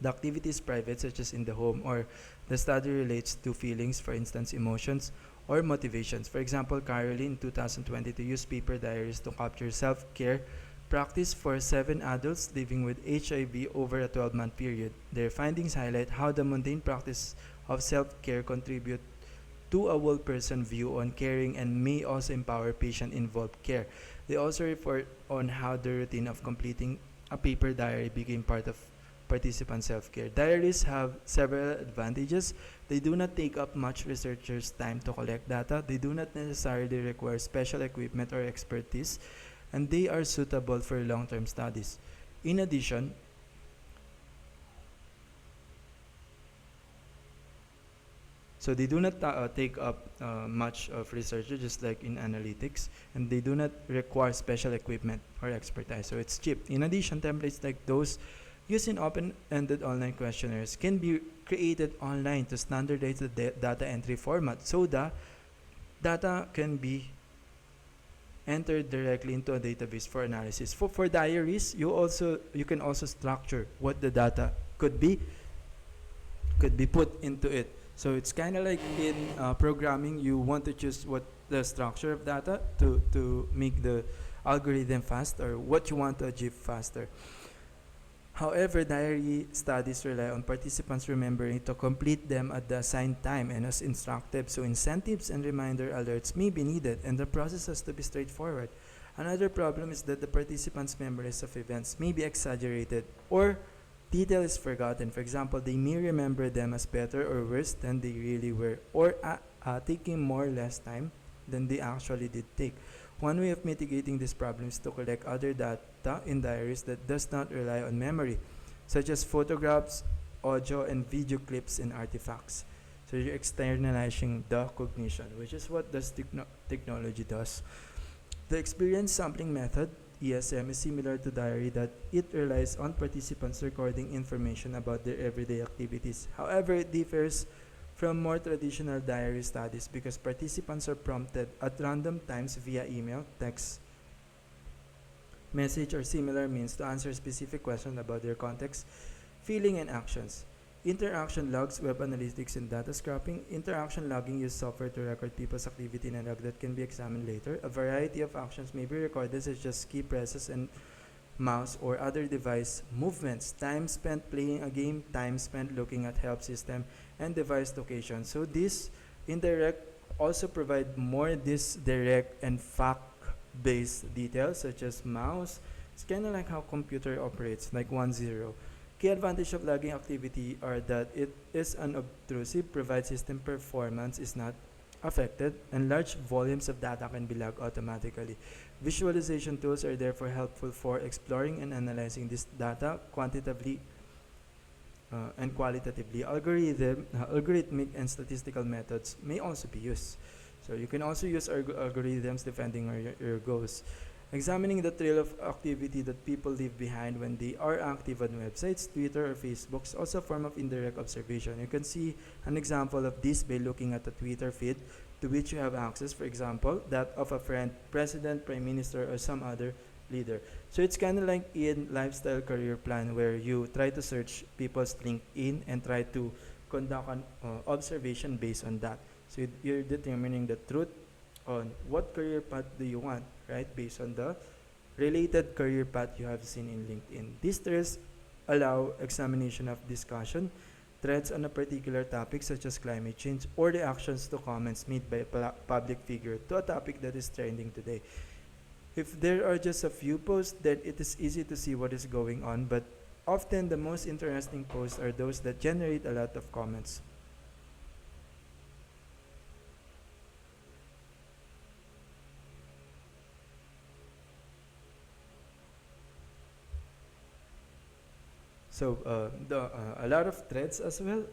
the activity is private, such as in the home, or the study relates to feelings, for instance, emotions or motivations. For example, Caroline in 2022 used paper diaries to capture self-care practice for 7 adults living with HIV over a 12-month period. Their findings highlight how the mundane practice of self-care contribute to a whole-person view on caring and may also empower patient-involved care. They also report on how the routine of completing a paper diary became part of participant self-care. Diaries have several advantages. They do not take up much researchers' time to collect data. They do not necessarily require special equipment or expertise, and they are suitable for long-term studies. In addition, so they do not take up much of research, just like in analytics, and they do not require special equipment or expertise, so it's cheap. In addition, templates like those used in open-ended online questionnaires can be created online to standardize the data entry format, so the data can be entered directly into a database for analysis. For diaries, you can also structure what the data could be put into it. So it's kind of like in programming, you want to choose what the structure of data to make the algorithm fast, or what you want to achieve faster. However, diary studies rely on participants remembering to complete them at the assigned time and as instructed, so incentives and reminder alerts may be needed, and the process has to be straightforward. Another problem is that the participants' memories of events may be exaggerated, or detail is forgotten. For example, they may remember them as better or worse than they really were, or taking more or less time than they actually did take. One way of mitigating this problem is to collect other data in diaries that does not rely on memory, such as photographs, audio, and video clips and artifacts. So you're externalizing the cognition, which is what this technology does. The experience sampling method, ESM, is similar to diary, that it relies on participants recording information about their everyday activities. However, it differs from more traditional diary studies because participants are prompted at random times via email, text, message, or similar means to answer specific questions about their context, feeling, and actions. Interaction logs, web analytics, and data scraping. Interaction logging uses software to record people's activity in a log that can be examined later. A variety of actions may be recorded, such as key presses and mouse or other device movements, time spent playing a game, time spent looking at help system, and device location. So this indirect also provide more this direct and fact-based details such as mouse. It's kind of like how computer operates, like 1-0. Key advantage of logging activity are that it is unobtrusive, provides system performance is not affected, and large volumes of data can be logged automatically. Visualization tools are therefore helpful for exploring and analyzing this data quantitatively and qualitatively. Algorithmic and statistical methods may also be used. So you can also use algorithms depending on your goals. Examining the trail of activity that people leave behind when they are active on websites, Twitter, or Facebook is also a form of indirect observation. You can see an example of this by looking at the Twitter feed to which you have access, for example, that of a friend, president, prime minister, or some other leader. So it's kind of like in lifestyle career plan where you try to search people's LinkedIn and try to conduct an observation based on that. So you're determining the truth on what career path do you want, right? Based on the related career path you have seen in LinkedIn. These threads allow examination of discussion threads on a particular topic such as climate change or reactions to comments made by a public figure to a topic that is trending today. If there are just a few posts, then it is easy to see what is going on, but often the most interesting posts are those that generate a lot of comments. So a lot of threads as well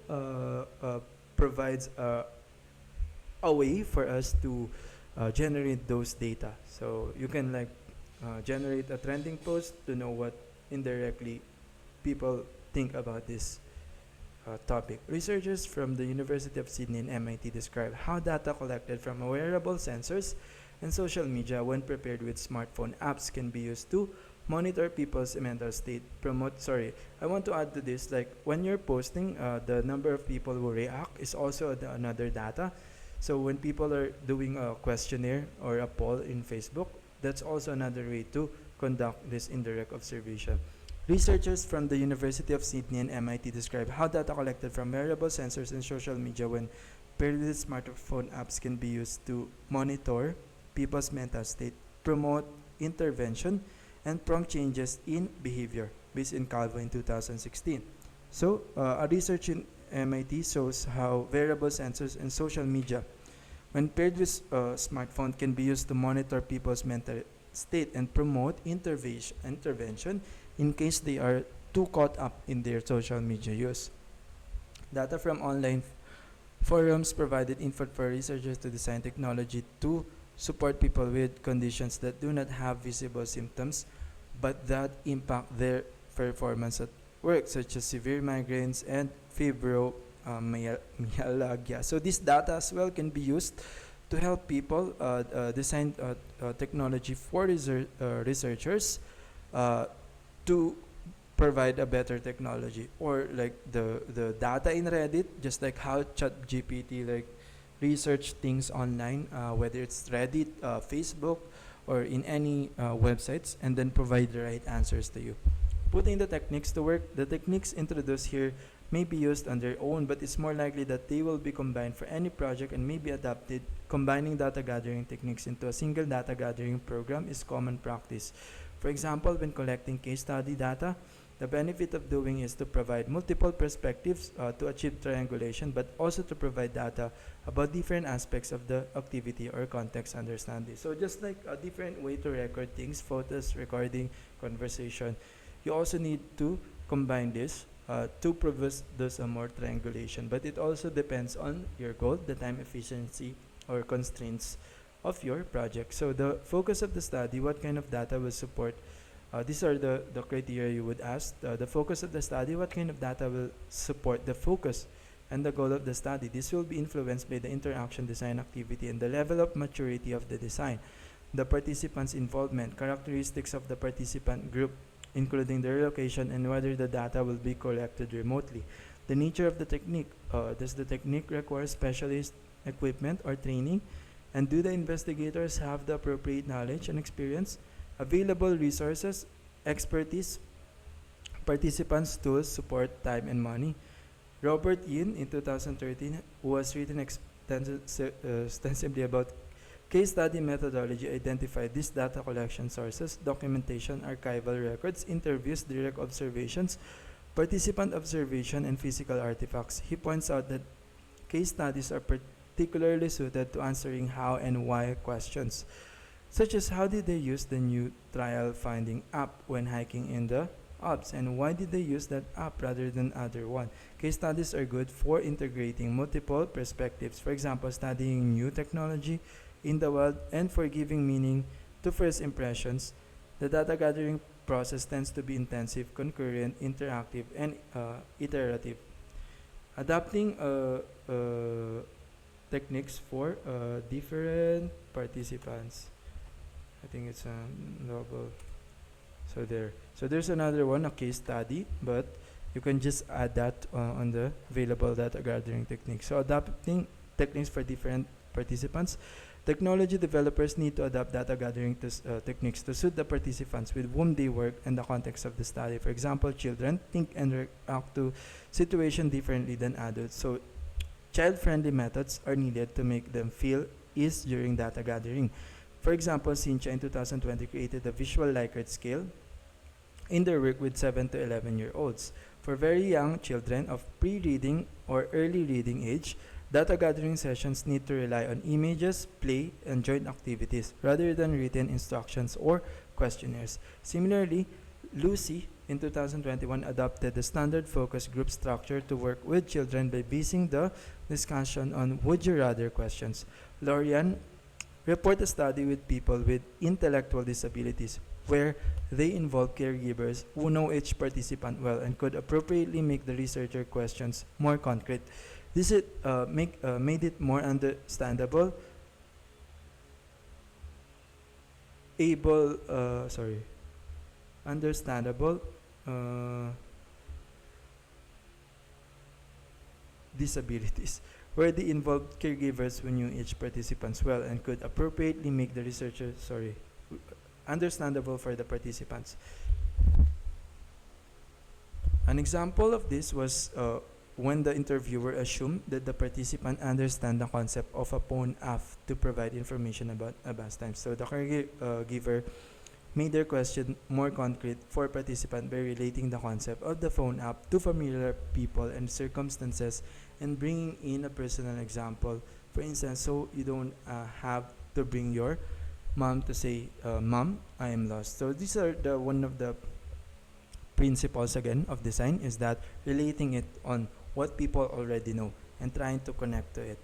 provides a way for us to generate those data. So you can like generate a trending post to know what indirectly people think about this topic. Researchers from the University of Sydney and MIT describe how data collected from wearable sensors and social media when prepared with smartphone apps can be used to monitor people's mental state, I want to add to this, like when you're posting, the number of people who react is also another data. So when people are doing a questionnaire or a poll in Facebook, that's also another way to conduct this indirect observation. Researchers from the University of Sydney and MIT describe how data collected from wearable sensors and social media when paired with smartphone apps can be used to monitor people's mental state, promote intervention, and prompt changes in behavior, based in Calvo in 2016. So, a research in MIT shows how wearable sensors and social media, when paired with smartphone, can be used to monitor people's mental state and promote intervention in case they are too caught up in their social media use. Data from online forums provided input for researchers to design technology to support people with conditions that do not have visible symptoms but that impact their performance at work, such as severe migraines and fibromyalgia. So this data as well can be used to help people design technology for researchers to provide a better technology, or like the data in Reddit, just like how ChatGPT like research things online, whether it's Reddit, Facebook, or in any websites, and then provide the right answers to you. Putting the techniques to work, the techniques introduced here may be used on their own, but it's more likely that they will be combined for any project and may be adapted. Combining data gathering techniques into a single data gathering program is common practice. For example, when collecting case study data, the benefit of doing is to provide multiple perspectives to achieve triangulation, but also to provide data about different aspects of the activity or context understanding. So just like a different way to record things, photos, recording, conversation, you also need to combine this to provide this more triangulation. But it also depends on your goal, the time efficiency or constraints of your project. So the focus of the study, what kind of data will support these are the criteria you would ask. The focus of the study, what kind of data will support the focus and the goal of the study. This will be influenced by the interaction design activity and the level of maturity of the design, the participants' involvement, characteristics of the participant group, including their location and whether the data will be collected remotely. The nature of the technique. Does the technique require specialist equipment or training? And do the investigators have the appropriate knowledge and experience? Available resources, expertise, participants, tools, support, time, and money. Robert Yin in 2013, who has written extensively about case study methodology, identified these data collection sources, documentation, archival records, interviews, direct observations, participant observation, and physical artifacts. He points out that case studies are particularly suited to answering how and why questions, such as how did they use the new trial finding app when hiking in the Alps, and why did they use that app rather than other one. Case studies are good for integrating multiple perspectives, for example, studying new technology in the wild and for giving meaning to first impressions. The data gathering process tends to be intensive, concurrent, interactive, and iterative. Adapting techniques for different participants. I think it's a novel. So there. So there's another one, a case study, but you can just add that on the available data gathering techniques. So adapting techniques for different participants. Technology developers need to adapt data gathering techniques to suit the participants with whom they work and the context of the study. For example, children think and react to situation differently than adults. So child-friendly methods are needed to make them feel ease during data gathering. For example, Cynthia in 2020 created a visual Likert scale in their work with 7 to 11-year-olds. For very young children of pre-reading or early reading age, data gathering sessions need to rely on images, play, and joint activities rather than written instructions or questionnaires. Similarly, Lucy in 2021 adopted the standard focus group structure to work with children by basing the discussion on would you rather questions. Lorian report a study with people with intellectual disabilities where they involve caregivers who know each participant well and could appropriately make the researcher questions more concrete. This made it more understandable, understandable disabilities, where they involved caregivers who knew each participants well and could appropriately make the researcher understandable for the participants. An example of this was when the interviewer assumed that the participant understand the concept of a phone app to provide information about a bus time. So the caregiver made their question more concrete for participant by relating the concept of the phone app to familiar people and circumstances and bringing in a personal example. For instance, so you don't have to bring your mom to say, "Mom, I am lost." So these are the one of the principles again of design is that relating it on what people already know and trying to connect to it.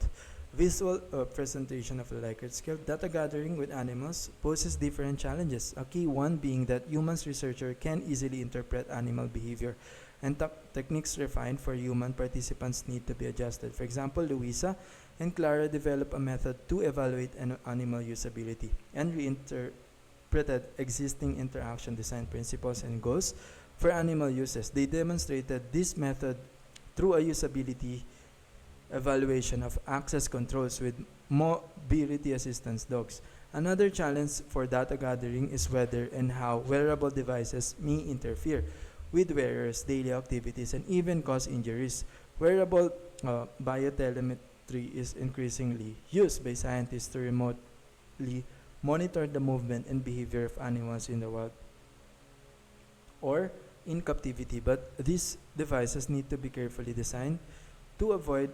Visual presentation of the Likert scale. Data gathering with animals poses different challenges. A key one being that humans researcher can easily interpret animal behavior and techniques refined for human participants need to be adjusted. For example, Louisa and Clara developed a method to evaluate animal usability and reinterpreted existing interaction design principles and goals for animal uses. They demonstrated this method through a usability evaluation of access controls with mobility assistance dogs. Another challenge for data gathering is whether and how wearable devices may interfere with wearers' daily activities and even cause injuries. Wearable biotelemetry is increasingly used by scientists to remotely monitor the movement and behavior of animals in the wild or in captivity, but these devices need to be carefully designed to avoid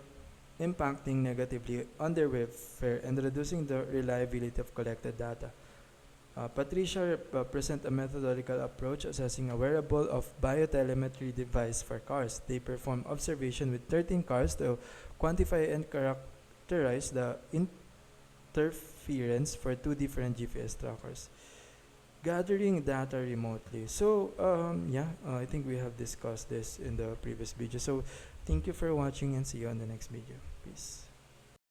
impacting negatively on their welfare and reducing the reliability of collected data. Patricia present a methodological approach assessing a wearable of biotelemetry device for cars. They perform observation with 13 cars to quantify and characterize the interference for 2 different GPS trackers. Gathering data remotely. So I think we have discussed this in the previous video. So thank you for watching and see you on the next video. Peace.